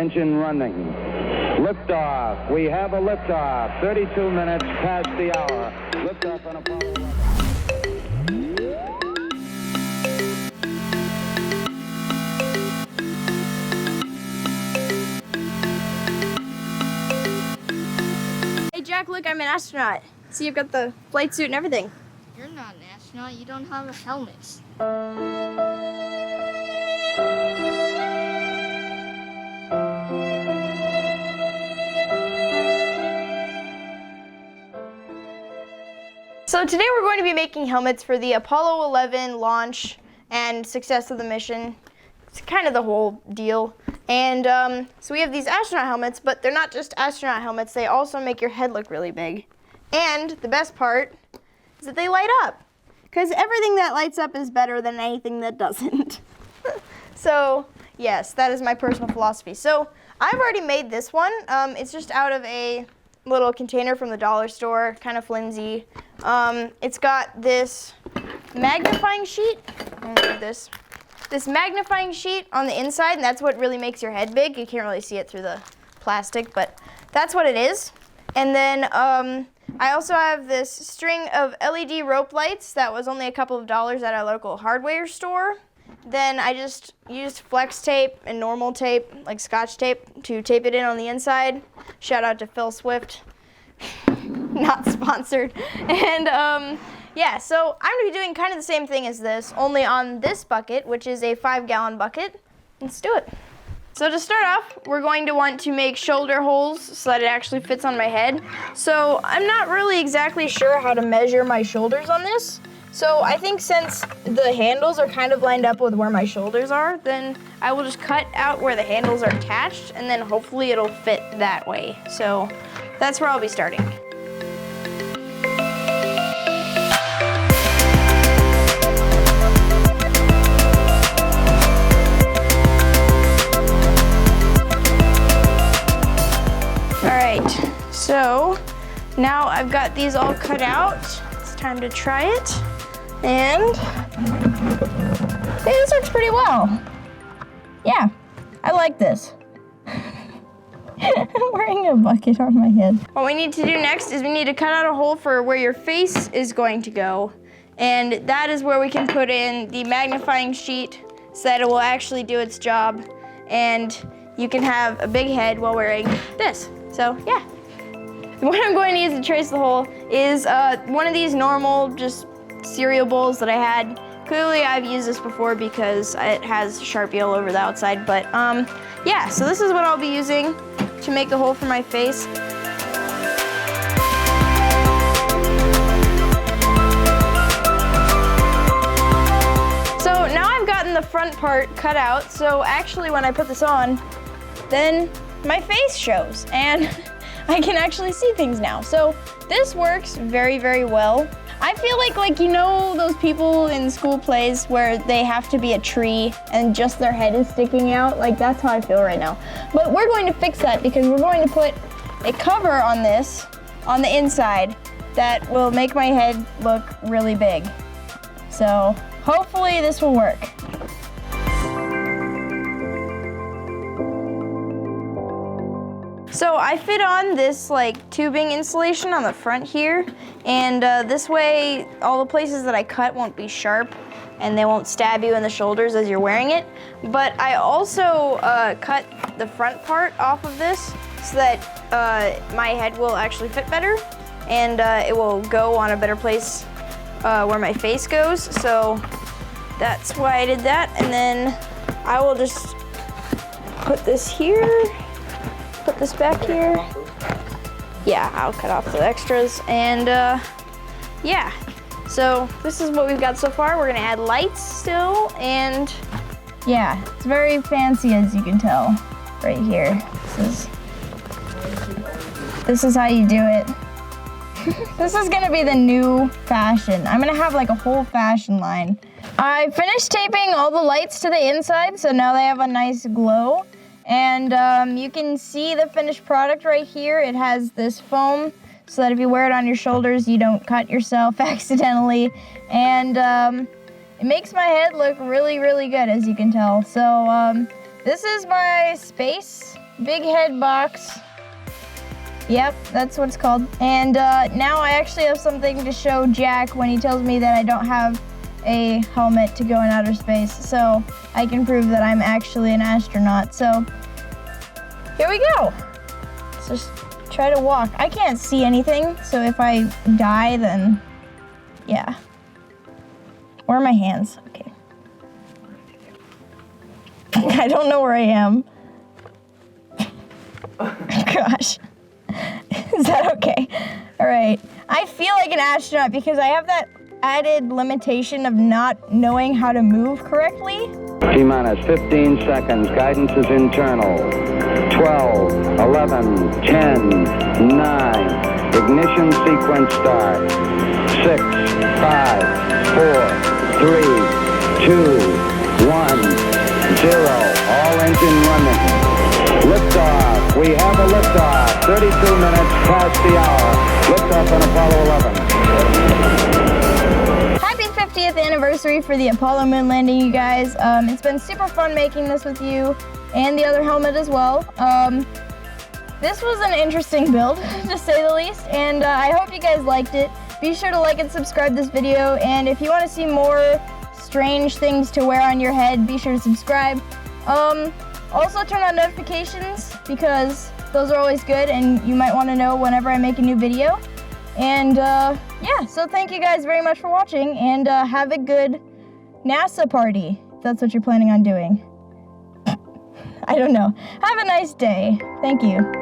engine running. Liftoff. We have a liftoff. 32 minutes past the hour. Liftoff on Apollo 11. Hey Jack, look, I'm an astronaut. See, you've got the flight suit and everything. You're not an astronaut. You don't have a helmet. So today we're going to be making helmets for the Apollo 11 launch and success of the mission. It's kind of the whole deal. And so we have these astronaut helmets, but they're not just astronaut helmets. They also make your head look really big. And the best part is that they light up. Because everything that lights up is better than anything that doesn't. So yes, that is my personal philosophy. So I've already made this one. It's just out of a little container from the dollar store, kind of flimsy. It's got this magnifying sheet. This magnifying sheet on the inside, and that's what really makes your head big. You can't really see it through the plastic, but that's what it is. And then I also have this string of LED rope lights that was only a couple of dollars at our local hardware store. Then I just used flex tape and normal tape, like Scotch tape, to tape it in on the inside. Shout out to Phil Swift. Not sponsored. And yeah, so I'm going to be doing kind of the same thing as this, only on this bucket, which is a 5-gallon bucket. Let's do it. So to start off, we're going to want to make shoulder holes so that it actually fits on my head. So I'm not really exactly sure how to measure my shoulders on this. So I think since the handles are kind of lined up with where my shoulders are, then I will just cut out where the handles are attached, and then hopefully it'll fit that way. So that's where I'll be starting. All right, so now I've got these all cut out. It's time to try it. And hey, this works pretty well. Yeah, I like this. I'm wearing a bucket on my head. What we need to do next is we need to cut out a hole for where your face is going to go. And that is where we can put in the magnifying sheet so that it will actually do its job. And you can have a big head while wearing this. So yeah. What I'm going to use to trace the hole is one of these normal just cereal bowls that I had. Clearly I've used this before because it has Sharpie all over the outside, but yeah, so this is what I'll be using to make the hole for my face. So now I've gotten the front part cut out, so actually when I put this on, then my face shows and I can actually see things now. So this works very, very well. I feel like you know those people in school plays where they have to be a tree and just their head is sticking out? Like that's how I feel right now. But we're going to fix that because we're going to put a cover on this on the inside that will make my head look really big. So hopefully this will work. So I fit on this like tubing insulation on the front here, and this way all the places that I cut won't be sharp and they won't stab you in the shoulders as you're wearing it. But I also cut the front part off of this so that my head will actually fit better and it will go on a better place where my face goes. So that's why I did that, and then I will just put this here. Put this back here. Yeah, I'll cut off the extras. And yeah, so this is what we've got so far. We're gonna add lights still, and yeah, it's very fancy as you can tell right here. This is how you do it. This is gonna be the new fashion. I'm gonna have like a whole fashion line. I finished taping all the lights to the inside, so now they have a nice glow. And you can see the finished product right here. It has this foam so that if you wear it on your shoulders, you don't cut yourself accidentally. And it makes my head look really, really good, as you can tell. So this is my space big head box. Yep, that's what it's called. And now I actually have something to show Jack when he tells me that I don't have a helmet to go in outer space. So I can prove that I'm actually an astronaut. So here we go. Let's just try to walk. I can't see anything, so if I die, then yeah. Where are my hands? Okay. I don't know where I am. Gosh. Is that okay? All right. I feel like an astronaut because I have that added limitation of not knowing how to move correctly. T-minus 15 seconds. Guidance is internal. 12, 11, 10, 9. Ignition sequence start. 6, 5, 4, 3, 2, 1, 0. All engine running. Liftoff. We have a liftoff. 32 minutes past the hour. Liftoff on Apollo 11. Happy 50th anniversary for the Apollo moon landing, you guys. It's been super fun making this with you and the other helmet as well. This was an interesting build, to say the least, and I hope you guys liked it. Be sure to like and subscribe this video, and if you want to see more strange things to wear on your head, be sure to subscribe. Also turn on notifications because those are always good and you might want to know whenever I make a new video. And yeah, so thank you guys very much for watching, and have a good NASA party, if that's what you're planning on doing. I don't know. Have a nice day. Thank you.